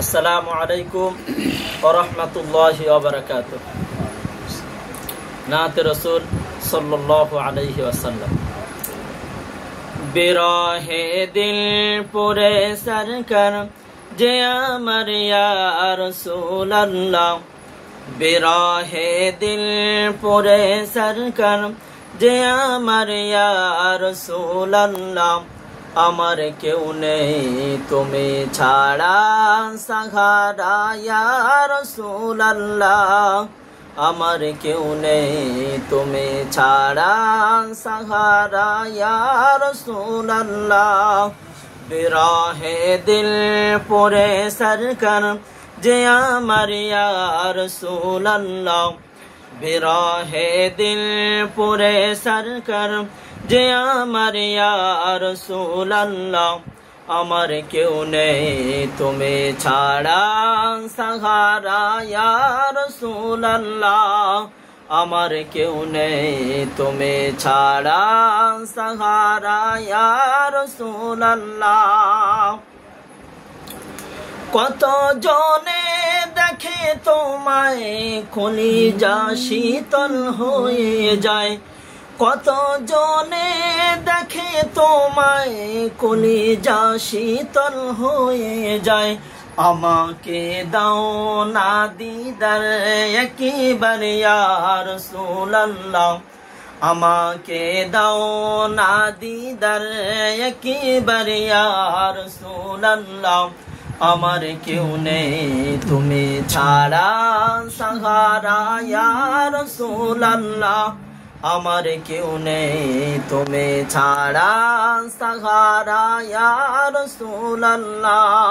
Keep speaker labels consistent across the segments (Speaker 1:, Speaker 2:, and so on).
Speaker 1: আসসালামু আলাইকুম ওয়া রাহমাতুল্লাহি ওয়া বারাকাতুহু। নাতে রাসূল সাল্লাল্লাহু আলাইহি ওয়াসাল্লাম। বিরহে দিল পুরে সরকার যে আমার ইয়া রাসূলুল্লাহ, বিরহে দিল পুরে সরকার যে আমার ইয়া রাসূলুল্লাহ। আমার কেউ নেই তুমি ছাড়া সাহারা ইয়া রাসূলুল্লাহ, আমার কেউ নেই তুমি ছাড়া সাহারা ইয়া রাসূলুল্লাহ। বিরহে দিল পুরে সরকার যে আমার ইয়া রাসূলুল্লাহ, বিরহে দিল পুরে সরকার যে আমার ইয়া রাসূলুল্লাহ। আমার কেউ নেই তুমি ছাড়া সাহারা ইয়া রাসূলুল্লাহ, আমার কেউ নেই তুমি ছাড়া সাহারা ইয়া রাসূলুল্লাহ। কত জনে দেখে তোমায় কলিজা শীতল হয়ে যায়, কত জনে দেখে তোমায় কলিজা শীতল হয়ে যায়। আমাকে দাও না দিদার একবার ইয়া রাসূলুল্লাহ, আমাকে দাও না দিদার একবার ইয়া রাসূলুল্লাহ। আমার কেউ নেই তুমি ছাড়া সাহারা ইয়া রাসূলুল্লাহ, আমার কেউ নেই তুমি ছাড়া সাহারা ইয়া রাসূলুল্লাহ।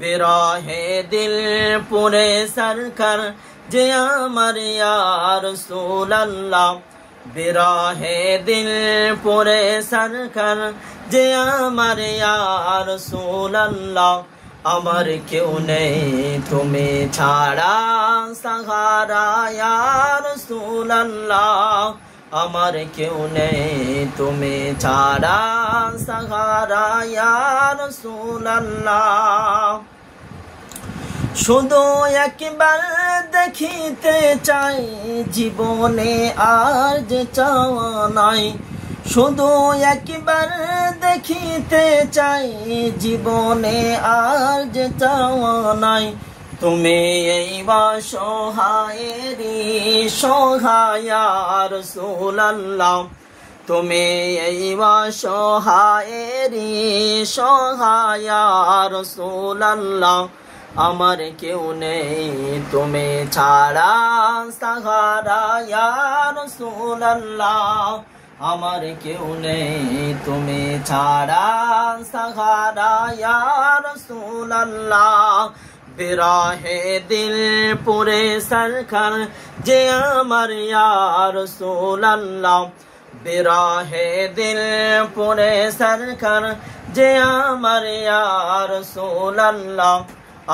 Speaker 1: বিরহে দিল পুরে সরকার যে আমার ইয়া রাসূলুল্লাহ, বিরহে দিল পুরে সরকার যে আমার ইয়া রাসূলুল্লাহ। আমার কেউ নেই তুমি ছাড়া সাহারা ইয়া রাসূলুল্লাহ, আমার কেউ নেই তুমি ছাড়া সাহারা ইয়া রাসূলুল্লাহ। শুধু একবার দেখিতে চাই জীবনে আর যে চাওয়া নাই, শুধু একবার দেখিতে চাই জীবনে আর যে চাওয়া নাই। তুমি এই অসহায়েরই সহায় ইয়া রাসূলুল্লাহ, তুমি এই অসহায়েরই সহায় ইয়া রাসূলুল্লাহ। আমার কেউ নেই তুমি ছাড়া সাহারা ইয়া রাসূলুল্লাহ, আমার কেউ নেই তুমি ছাড়া সাহারা ইয়া রাসূলুল্লাহ। বিরহে দিল পুরে সরকার যে আমার ইয়া রাসূলুল্লাহ, বিরহে দিল পুরে সরকার যে আমার ইয়া রাসূলুল্লাহ।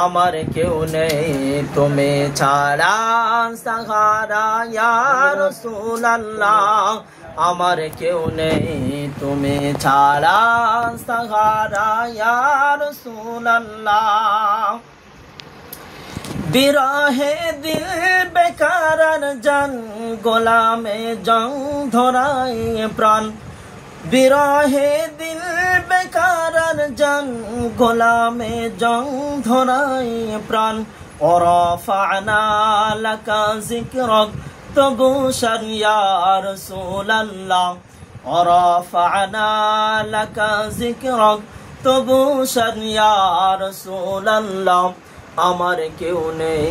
Speaker 1: আমার কেউ নেই তুমি ছাড়া সাহারা ইয়া রাসূলুল্লাহ, আমার কেউ নেই তুমি ছাড়া সাহারা ইয়া রাসূলুল্লাহ। বিরহে দিল বেকার জান গোলামে জং ধরায় প্রাণ, বিরহে দিল বেকার জান গোলামে জং ধরায় প্রাণ। ওরাফা'না লাকা যিকরাক তবুশান ইয়া রাসূলুল্লাহ, ওরাফা'না লাকা যিকরাক তবুশান ইয়া রাসূলুল্লাহ। আমার কেউ নেই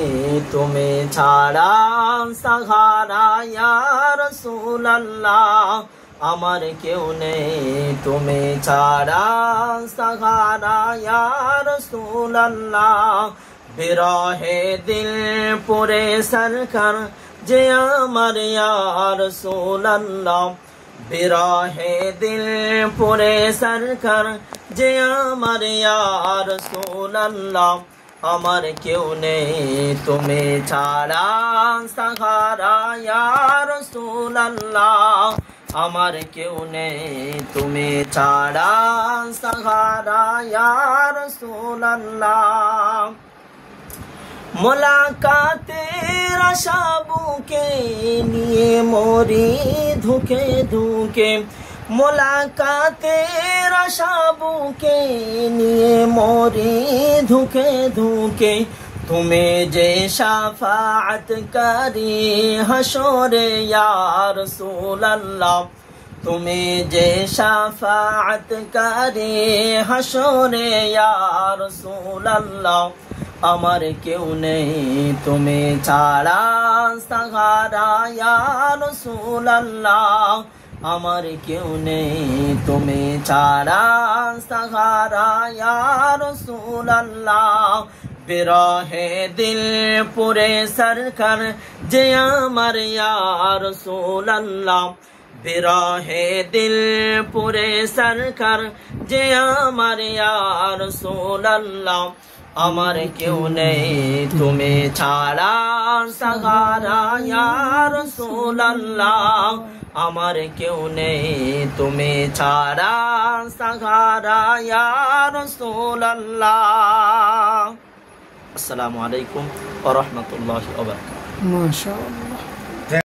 Speaker 1: তুমি ছাড়া সাহারা ইয়া রাসূলুল্লাহ, আমার কেউ নেই তুমি ছাড়া সাহারা ইয়া রাসূলুল্লাহ। বিরহে দিল পুরে সরকার যে আমার ইয়া রাসূলুল্লাহ, বিরহে দিল পুরে সরকার যে আমার ইয়া রাসূলুল্লাহ। আমার কেউ নেই তুমি ছাড়া সাহারা ইয়া রাসূলুল্লাহ, আমার কেউ নেই তুমি ছাড়া সাহারা ইয়া রাসূলুল্লাহ। মোলাকাতের আশা বুকে নিয়ে মরি ধুকে ধুকে, মোলাকাতের আশা বুকে নিয়ে মরি ধুকে ধুকে। তুমি যে শাফাআতকারী হাসরে ইয়া রাসূলুল্লাহ, তুমি যে শাফাআতকারী হাসরে ইয়া রাসূলুল্লাহ। আমার কেউ নেই তুমি ছাড়া সাহারা ইয়া রাসূলুল্লাহ, আমার কেউ নেই তুমি ছাড়া সাহারা ইয়া রাসূলুল্লাহ। বিরহে দিল পুরে সরকার যে আমার ইয়া রাসূলুল্লাহ, বিরহে দিল পুরে সরকার যে আমার ইয়া রাসূলুল্লাহ। আমার কেউ নেই তুমি ছাড়া সাহারা ইয়া রাসূলুল্লাহ, আমার কেউ নেই তুমি ছাড়া সাহারা ইয়া রাসূলুল্লাহ। আসসালামু আলাইকুম ওয়া রাহমাতুল্লাহি ওয়া বারাকাতুহু।
Speaker 2: মাশাআল্লাহ।